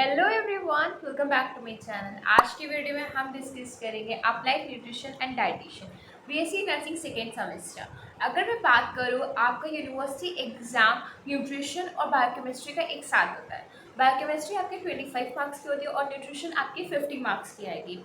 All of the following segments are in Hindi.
Hello everyone, welcome back to my channel. आज की वीडियो में हम डिस्कस करेंगे applied nutrition and dietitian BSc nursing second semester. अगर मैं बात करूँ, आपका यूनिवर्सिटी एग्जाम न्यूट्रिशन और बायोकेमिस्ट्री का एक साथ होता है। बायोकेमिस्ट्री आपके 25 मार्क्स की होती है और न्यूट्रिशन आपकी 50 मार्क्स की आएगी।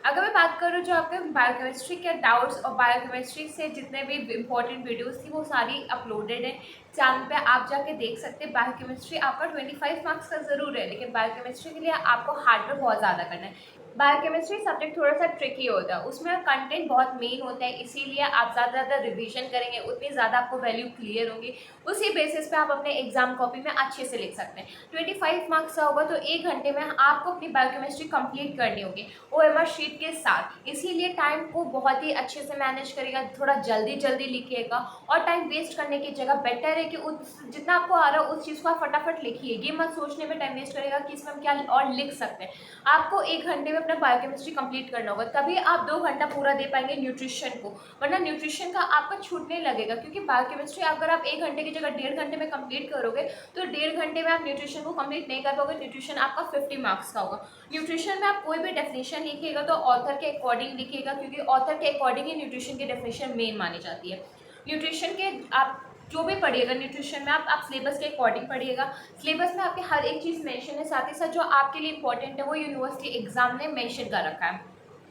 अगर मैं बात करूँ, जो आपके बायोकेमिस्ट्री के डाउट्स और बायोकेमिस्ट्री से जितने भी इंपॉर्टेंट वीडियोस थी वो सारी अपलोडेड है चैनल पे, आप जाके देख सकते हैं। बायोकेमिस्ट्री आपका 25 मार्क्स का ज़रूर है, लेकिन बायोकेमिस्ट्री के लिए आपको हार्डवर्क बहुत ज़्यादा करना है। बायोकेमिस्ट्री सब्जेक्ट थोड़ा सा ट्रिकी होता है, उसमें कंटेंट बहुत मेन होता है, इसीलिए आप ज़्यादा ज़्यादा रिवीजन करेंगे उतनी ज़्यादा आपको वैल्यू क्लियर होगी। उसी बेसिस पे आप अपने एग्जाम कॉपी में अच्छे से लिख सकते हैं। 25 मार्क्स का होगा तो 1 घंटे में आपको अपनी बायोकेमिस्ट्री कंप्लीट करनी होगी ओएमआर शीट के साथ। इसीलिए टाइम को बहुत ही अच्छे से मैनेज करेगा, थोड़ा जल्दी जल्दी लिखिएगा और टाइम वेस्ट करने की जगह बेटर है कि उस जितना आपको आ रहा है उस चीज़ को आप फटाफट लिखिए। ये मत सोचने में टाइम वेस्ट करेगा कि इसमें हम क्या और लिख सकते हैं। आपको 1 घंटे में अपना बायोकेमिस्ट्री कंप्लीट करना होगा, तभी आप 2 घंटा पूरा दे पाएंगे न्यूट्रिशन को, वरना न्यूट्रिशन का आपका छूटने लगेगा। क्योंकि बायोकेमिस्ट्री अगर आप 1 घंटे की जगह 1.5 घंटे में कंप्लीट करोगे तो 1.5 घंटे में आप न्यूट्रिशन को कंप्लीट नहीं कर पाओगे। न्यूट्रिशन आपका 50 मार्क्स का होगा। न्यूट्रिशन में आप कोई भी डेफिनेशन लिखिएगा तो ऑथर के अकॉर्डिंग लिखिएगा, क्योंकि ऑथर के अकॉर्डिंग ही न्यूट्रिशन की डेफिनेशन मेन मानी जाती है। न्यूट्रिशन के आप जो भी पढ़िएगा न्यूट्रिशन में आप सिलेबस के अकॉर्डिंग पढ़िएगा। सिलेबस में आपके हर एक चीज़ मेंशन है, साथ ही साथ जो आपके लिए इंपॉर्टेंट है वो यूनिवर्सिटी एग्जाम ने मेंशन कर रखा है।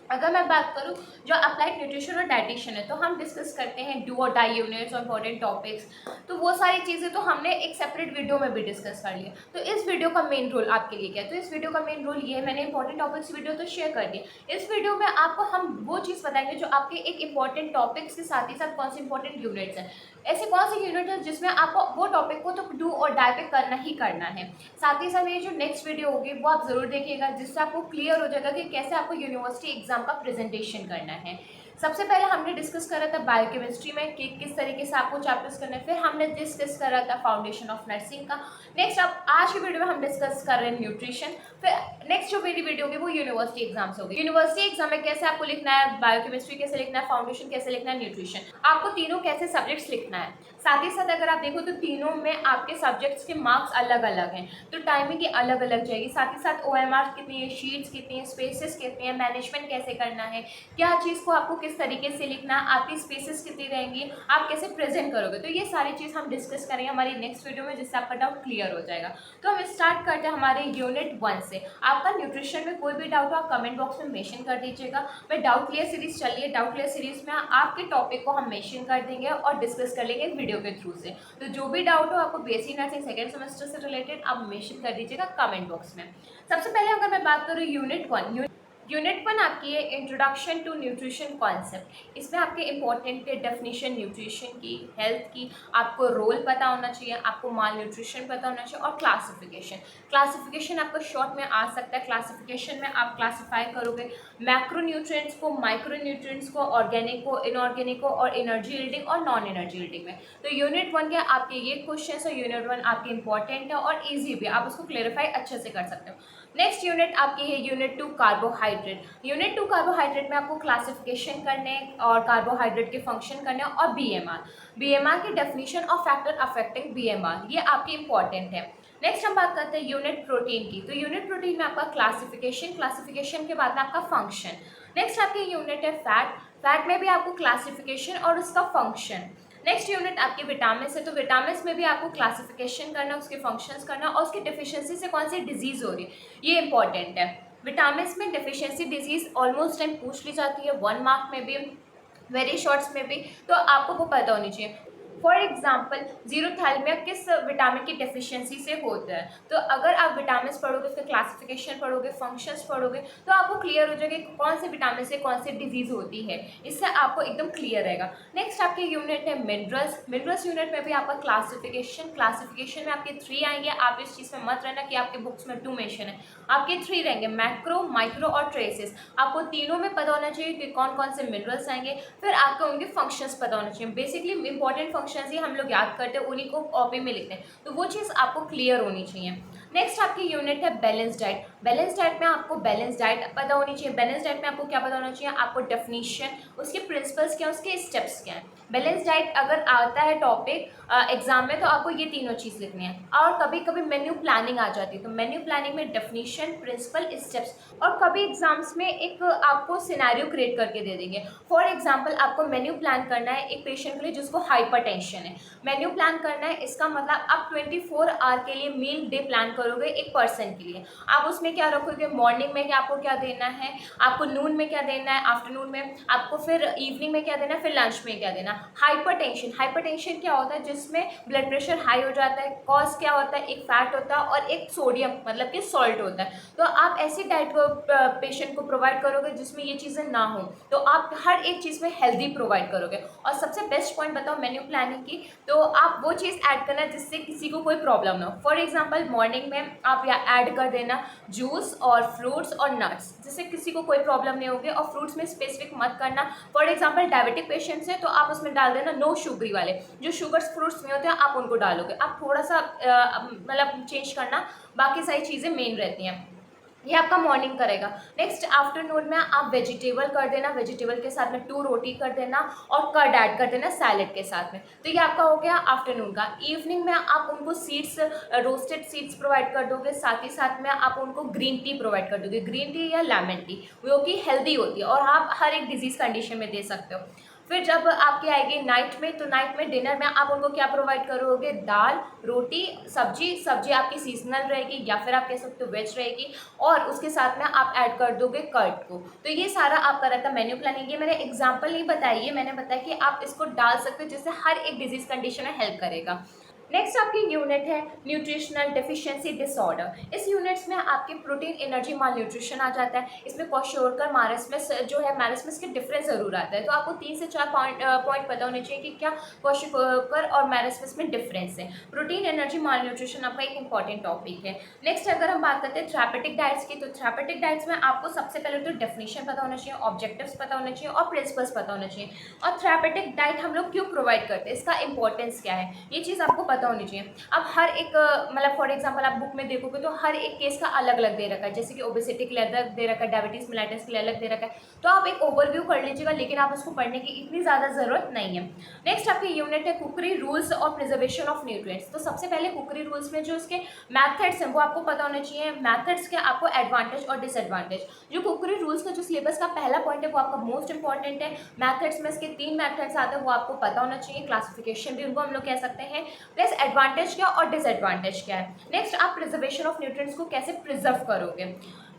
अगर मैं बात करूं, जो अप्लाइड न्यूट्रिशन और डाइटिशियन है, तो हम डिस्कस करते हैं डू और डाई यूनिट्स और इंपॉर्टेंट टॉपिक्स। तो वो सारी चीज़ें तो हमने एक सेपरेट वीडियो में भी डिस्कस कर लिया। तो इस वीडियो का मेन रोल आपके लिए क्या है? तो इस वीडियो का मेन रोल ये है, मैंने इंपॉर्टेंट टॉपिक्स वीडियो तो शेयर कर दिया। इस वीडियो में आपको हम वो चीज़ बताएंगे जो आपके एक इंपॉर्टेंट टॉपिक्स के साथ ही साथ कौन से इंपॉर्टेंट यूनिट्स हैं। ऐसे कौन से यूनिट है जिसमें आपको वो टॉपिक को तो डू और डाई पे करना ही करना है। साथ ही साथ ये जो नेक्स्ट वीडियो होगी वो आप ज़रूर देखिएगा, जिससे आपको क्लियर हो जाएगा कि कैसे आपको यूनिवर्सिटी एग्जाम का प्रेजेंटेशन करना है। सबसे पहले हमने डिस्कस करा था बायोकेमिस्ट्री में कि किस तरीके से आपको चैप्टर्स करना है, फिर हमने डिस्कस करा था फाउंडेशन ऑफ नर्सिंग का। नेक्स्ट अब आज की वीडियो में हम डिस्कस कर रहे हैं न्यूट्रिशन। फिर नेक्स्ट जो मेरी वीडियो होगी वो यूनिवर्सिटी एग्जाम से होगी। यूनिवर्सिटी एग्जाम में कैसे आपको लिखना है, बायोकेमिस्ट्री कैसे लिखना है, फाउंडेशन कैसे लिखना है, न्यूट्रिशन आपको तीनों कैसे सब्जेक्ट्स लिखना है। साथ ही साथ अगर आप देखो तो तीनों में आपके सब्जेक्ट्स के मार्क्स अलग अलग हैं, तो टाइमिंग की अलग अलग जाएगी। साथ ही साथ ओएमआर कितनी है, शीट्स कितनी है, स्पेसेस कितनी है, मैनेजमेंट कैसे करना है, क्या चीज़ को आपको किस तरीके से लिखना है, आपकी स्पेसेस कितनी रहेंगी, आप कैसे प्रेजेंट करोगे। तो ये सारी चीज़ हम डिस्कस करेंगे हमारी नेक्स्ट वीडियो में, जिससे आपका डाउट क्लियर हो जाएगा। तो हम स्टार्ट करते हैं हमारे यूनिट 1 से। आपका न्यूट्रिशन में कोई भी डाउट हो आप कमेंट बॉक्स में मेंशन कर दीजिएगा। मैं डाउट क्लियर सीरीज चल रही है, डाउट क्लियर सीरीज में आपके टॉपिक को हम मेंशन कर देंगे और डिस्कस कर लेंगे वीडियो के थ्रू से। तो जो भी डाउट हो आपको बीएससी नर्सिंग सेकेंड सेमेस्टर से रिलेटेड आप मेंशन कर दीजिएगा कमेंट बॉक्स में। सबसे पहले अगर मैं बात करूँ यूनिट 1 आपकी है इंट्रोडक्शन टू न्यूट्रिशन कॉन्सेप्ट। इसमें आपके इंपॉर्टेंट डेफिनेशन न्यूट्रिशन की, हेल्थ की, आपको रोल पता होना चाहिए, आपको माल न्यूट्रिशन पता होना चाहिए और क्लासिफिकेशन आपको शॉर्ट में आ सकता है। क्लासिफिकेशन में आप क्लासिफाई करोगे मैक्रो न्यूट्रिएंट्स को, माइक्रो न्यूट्रिएंट्स को, ऑर्गेनिक को, इनऑर्गेनिक को और एनर्जी यील्डिंग और नॉन एनर्जी यील्डिंग में। तो यूनिट 1 के आपके ये क्वेश्चन है। यूनिट 1 आपके इंपॉर्टेंट है और ईजी भी, आप उसको क्लेरिफाई अच्छे से कर सकते हो। नेक्स्ट यूनिट आपकी है यूनिट 2 कार्बोहाइड्रेट। यूनिट 2 कार्बोहाइड्रेट में आपको क्लासिफिकेशन करने और कार्बोहाइड्रेट के फंक्शन करने और बीएमआर की डेफिनेशन और फैक्टर अफेक्टिंग बीएमआर, ये आपकी इंपॉर्टेंट है। नेक्स्ट हम बात करते हैं यूनिट प्रोटीन की। तो यूनिट प्रोटीन में आपका क्लासिफिकेशन के बाद में आपका फंक्शन। नेक्स्ट आपकी यूनिट है फैट में भी आपको क्लासिफिकेशन और उसका फंक्शन। नेक्स्ट यूनिट आपकी विटामिन्स है। तो विटामिन्स में भी आपको क्लासिफिकेशन करना, उसके फंक्शंस करना और उसकी डिफिशियंसी से कौन सी डिजीज़ हो रही है, ये इंपॉर्टेंट है। विटामिन्स में डिफिशियंसी डिजीज़ ऑलमोस्ट टाइम पूछ ली जाती है, 1 मार्क में भी, वेरी शॉर्ट्स में भी, तो आपको वो पता होनी चाहिए। फॉर एग्जाम्पल जीरोथैलेमिया किस विटामिन की डेफिशिएंसी से होता है। तो अगर आप विटामिन पढ़ोगे, उसका क्लासिफिकेशन पढ़ोगे, फंक्शंस पढ़ोगे, तो आपको क्लियर हो जाएगा कि कौन से विटामिन से कौन सी डिजीज़ होती है। इससे आपको एकदम क्लियर रहेगा। नेक्स्ट आपकी यूनिट है मिनरल्स यूनिट में भी आपका क्लासिफिकेशन में आपके 3 आएंगे। आप इस चीज़ में मत रहना कि आपके बुक्स में 2 मेंशन है, आपके 3 रहेंगे, मैक्रो, माइक्रो और ट्रेसेस। आपको तीनों में पता होना चाहिए कि कौन कौन से मिनरल्स आएंगे, फिर आपको उनके फंक्शंस पता होना चाहिए। बेसिकली इंपॉर्टेंट फंक्शंस ही हम लोग याद करते हैं, उन्हीं को कॉपी में लिखते हैं, तो वो चीज़ आपको क्लियर होनी चाहिए। नेक्स्ट आपकी यूनिट है बैलेंस डाइट में आपको बैलेंस डाइट पता होनी चाहिए। बैलेंस डाइट में आपको क्या पता होना चाहिए, आपको डेफिनेशन, उसके प्रिंसिपल्स क्या हैं, उसके स्टेप्स क्या हैं। बैलेंस डाइट अगर आता है टॉपिक एग्जाम में, तो आपको ये तीनों चीज़ लिखनी है। और कभी कभी मेन्यू प्लानिंग आ जाती है, तो मेन्यू प्लानिंग में डेफिनेशन, प्रिंसिपल, स्टेप्स, और कभी एग्जाम्स में एक आपको सिनेरियो क्रिएट करके दे देंगे। फॉर एग्जाम्पल, आपको मेन्यू प्लान करना है एक पेशेंट के लिए जिसको हाइपरटेंशन है। मेन्यू प्लान करना है, इसका मतलब आप 24 आवर के लिए मील डे प्लान करोगे एक पर्सन के लिए। आप उसमें क्या रखोगे, मॉर्निंग में आपको क्या देना है, आपको नून में क्या देना है, आफ्टरनून में आपको, फिर इवनिंग में क्या देना है, फिर लंच में क्या देना। हाइपरटेंशन क्या होता है, जिसमें ब्लड प्रेशर हाई हो जाता है। कॉज क्या होता है, एक फैट होता है और एक सोडियम मतलब कि सॉल्ट होता है। तो आप ऐसी डाइट को पेशेंट को प्रोवाइड करोगे जिसमें ये चीज़ें ना हो, तो आप हर एक चीज़ में हेल्दी प्रोवाइड करोगे। और सबसे बेस्ट पॉइंट बताओ मेन्यू प्लानिंग की, तो आप वो चीज़ ऐड करना जिससे किसी को कोई प्रॉब्लम ना हो। फॉर एग्जाम्पल, मॉर्निंग में आप ऐड कर देना जूस और फ्रूट्स और नट्स, जिससे किसी को कोई प्रॉब्लम नहीं होगी। और फ्रूट्स में स्पेसिफिक मत करना। फॉर एग्जाम्पल, डायबिटिक पेशेंट्स हैं तो आप उसमें डाल देना नो शुगरी वाले, जो शुगर्स फ्रूट्स में होते हैं आप उनको डालोगे। आप थोड़ा सा मतलब चेंज करना, बाकी सारी चीज़ें मेन रहती हैं। ये आपका मॉर्निंग करेगा। नेक्स्ट आफ्टरनून में आप वेजिटेबल कर देना, वेजिटेबल के साथ में 2 रोटी कर देना और कर्ड ऐड कर देना सैलेड के साथ में। तो ये आपका हो गया आफ्टरनून का। इवनिंग में आप उनको सीड्स, रोस्टेड सीड्स प्रोवाइड कर दोगे, साथ ही साथ में आप उनको ग्रीन टी प्रोवाइड कर दोगे, ग्रीन टी या लेमन टी, जो कि हेल्दी होती है और आप हर एक डिजीज़ कंडीशन में दे सकते हो। फिर जब आपकी आएगी नाइट में, तो नाइट में डिनर में आप उनको क्या प्रोवाइड करोगे, दाल, रोटी, सब्जी आपकी सीजनल रहेगी या फिर आप कह सकते हो वेज रहेगी, और उसके साथ में आप ऐड कर दोगे कर्ड को। तो ये सारा आपका रहता मैन्यू प्लानिंग। ये मैंने एग्जाम्पल नहीं बताई है, मैंने बताया कि आप इसको डाल सकते हो जिससे हर एक डिजीज कंडीशन में हेल्प करेगा। नेक्स्ट आपकी यूनिट है न्यूट्रिशनल डेफिशिएंसी डिसऑर्डर। इस यूनिट्स में आपके प्रोटीन, एनर्जी, माल न्यूट्रिशन आ जाता है। इसमें क्वेश्चोरकर, मारस्मस जो है, मारस्मस के डिफरेंस जरूर आता है। तो आपको 3 से 4 पॉइंट पता होने चाहिए कि क्या क्वेश्चोरकर और मारस्मस में डिफरेंस है। प्रोटीन, एनर्जी, माल न्यूट्रिशन आपका एक इंपॉर्टेंट टॉपिक है। नेक्स्ट अगर हम बात करते हैं थेरापेटिक डाइट्स की, तो थेरापेटिक डाइट्स में आपको सबसे पहले तो डेफिनेशन पता होना चाहिए, ऑब्जेक्टिव्स पता होना चाहिए और प्रिंसिपल्स पता होना चाहिए। और थेरापेटिक डाइट हम लोग क्यों प्रोवाइड करते हैं, इसका इंपॉर्टेंस क्या है, ये चीज़ आपको पता होनी चाहिए। अब हर एक मतलब फॉर एग्जांपल आप बुक में देखोगे तो हर एक केस का अलग अलग दे रखा है, जैसे कि ओबेसिटी के लिए अलग दे रखा है, डायबिटीज मेलाइटिस के लिए अलग दे रखा है। तो आप एक ओवरव्यू कर लीजिएगा, लेकिन आप उसको पढ़ने की इतनी ज़्यादा ज़रूरत नहीं है। नेक्स्ट आपकी यूनिट है कुकरी रूल्स और प्रिजर्वेशन ऑफ न्यूट्रिएंट्स। तो सबसे पहले कुकरी रूल्स में जो उसके मैथड्स हैं वो आपको पता होने चाहिए। मैथड्स के आपको एडवांटेज और डिसएडवांटेज। जो कुकरी रूल्स का जो सिलेबस का पहला पॉइंट है वो आपका मोस्ट इंपॉर्टेंट है। मैथड्स में इसके 3 मैथड्स आते हैं, वो आपको पता होना चाहिए। क्लासिफिकेशन भी उनको हम लोग कह सकते हैं। प्लस एडवांटेज क्या और डिसएडवांटेज क्या है। नेक्स्ट आप प्रिजर्वेशन ऑफ न्यूट्रिएंट्स को कैसे प्रिजर्व करोगे।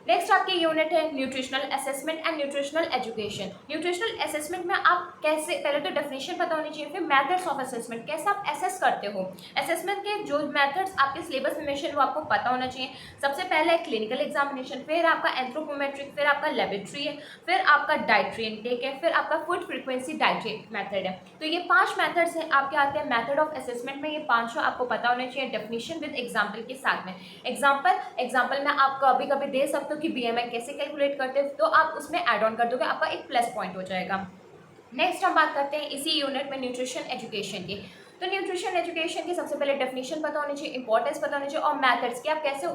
नेक्स्ट आपकी यूनिट है nutritional assessment and nutritional education. Nutritional assessment में आप कैसे, पहले तो डेफिनेशन पता होनी चाहिए, फिर मेथड्स ऑफ असेसमेंट, कैसे आप असेस करते हो। असेसमेंट के जो मेथड्स आपके सिलेबस में मेंशन वो आपको पता होना चाहिए। सबसे पहले क्लिनिकल एग्जामिनेशन, फिर आपका एंथ्रोपोमेट्रिक, फिर आपका लेबोरेटरी है, फिर आपका डाइट्री इनटेक है, फिर आपका फूड फ्रीक्वेंसी डाइट्री मेथड है। तो ये 5 मेथड्स हैं आपके आते हैं मेथड ऑफ असेसमेंट में। ये 5 आपको पता होने चाहिए डेफिनेशन विद एग्जाम्पल के साथ में। एग्जाम्पल में आप कभी कभी दे सकते हो कि बीएमआई कैसे कैलकुलेट करते हैं, तो आप उसमें ऐड ऑन कर दोगे, आपका एक प्लस पॉइंट हो जाएगा। नेक्स्ट हम बात करते हैं इसी यूनिट में न्यूट्रिशन एजुकेशन की। तो न्यूट्रिशन एजुकेशन की सबसे पहले डेफिनेशन पता होनी चाहिए, इंपॉर्टेंस पता होनी चाहिए और मेथड्स की आप कैसे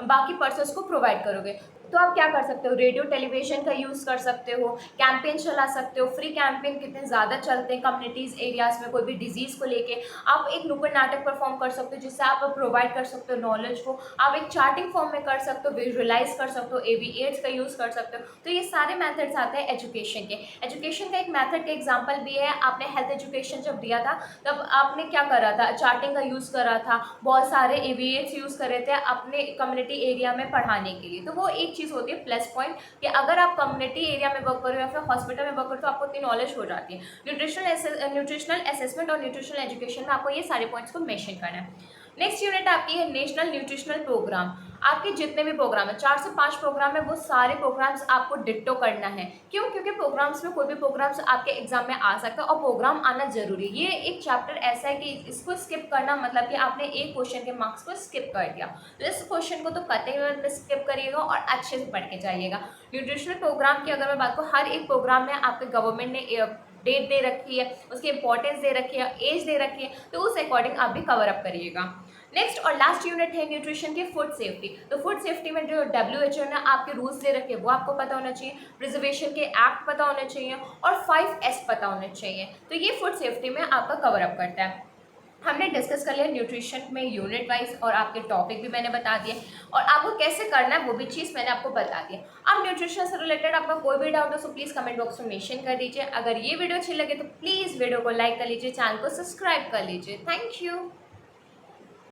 बाकी पर्सन्स को प्रोवाइड करोगे। तो आप क्या कर सकते हो, रेडियो टेलीविजन का यूज़ कर सकते हो, कैंपेन चला सकते हो। फ्री कैंपेन कितने ज़्यादा चलते हैं कम्युनिटीज़ एरियाज़ में, कोई भी डिजीज़ को लेके आप एक नुक्कड़ नाटक परफॉर्म कर सकते हो जिससे आप प्रोवाइड कर सकते हो नॉलेज को। आप एक चार्टिंग फॉर्म में कर सकते हो, विजुअलाइज कर सकते हो, एवीएट्स का यूज़ कर सकते हो। तो ये सारे मेथड्स आते हैं एजुकेशन के। एजुकेशन का एक मेथड का एग्जाम्पल भी है, आपने हेल्थ एजुकेशन जब दिया था तब आपने क्या करा था, चार्टिंग का यूज़ करा था, बहुत सारे एवीएट्स यूज़ करे थे अपने कम्युनिटी एरिया में पढ़ाने के लिए। तो वो एक चीज़ होती है प्लस पॉइंट, कि अगर आप कम्युनिटी एरिया में वर्क करो या फिर हॉस्पिटल में वर्क करो तो आपको इतनी नॉलेज हो जाती है। न्यूट्रिशनल असेसमेंट और न्यूट्रिशनल एजुकेशन में आपको ये सारे पॉइंट्स को मेंशन करना है। नेक्स्ट यूनिट आपकी है नेशनल न्यूट्रिशनल प्रोग्राम। आपके जितने भी प्रोग्राम है, 4 से 5 प्रोग्राम है, वो सारे प्रोग्राम्स आपको डिट्टो करना है। क्यों? क्योंकि प्रोग्राम्स में कोई भी प्रोग्राम्स आपके एग्जाम में आ सकता है और प्रोग्राम आना जरूरी है। ये एक चैप्टर ऐसा है कि इसको स्किप करना मतलब कि आपने एक क्वेश्चन के मार्क्स को स्किप कर दिया। तो इस क्वेश्चन को तो कतई में स्किप करिएगा और अच्छे से पढ़ के जाइएगा। न्यूट्रिशनल प्रोग्राम की अगर मैं बात करूँ, हर एक प्रोग्राम में आपके गवर्नमेंट ने डेट दे रखी है, उसकी इंपॉर्टेंस दे रखी है, एज दे रखी है, तो उस अकॉर्डिंग आप भी कवर अप करिएगा। नेक्स्ट और लास्ट यूनिट है न्यूट्रिशन के फूड सेफ्टी। तो फूड सेफ्टी में जो WHO ने आपके रूल्स दे रखे हैं वो आपको पता होना चाहिए, प्रिजर्वेशन के एक्ट पता होने चाहिए और 5S पता होने चाहिए। तो ये फूड सेफ्टी में आपका कवर अप करता है। हमने डिस्कस कर लिया न्यूट्रिशन में यूनिट वाइज और आपके टॉपिक भी मैंने बता दिए और आपको कैसे करना है वो भी चीज़ मैंने आपको बता दी। अब न्यूट्रिशन से रिलेटेड आपका कोई भी डाउट हो तो प्लीज़ कमेंट बॉक्स में मेंशन कर दीजिए। अगर ये वीडियो अच्छी लगे तो प्लीज़ वीडियो को लाइक कर लीजिए, चैनल को सब्सक्राइब कर लीजिए। Thank you.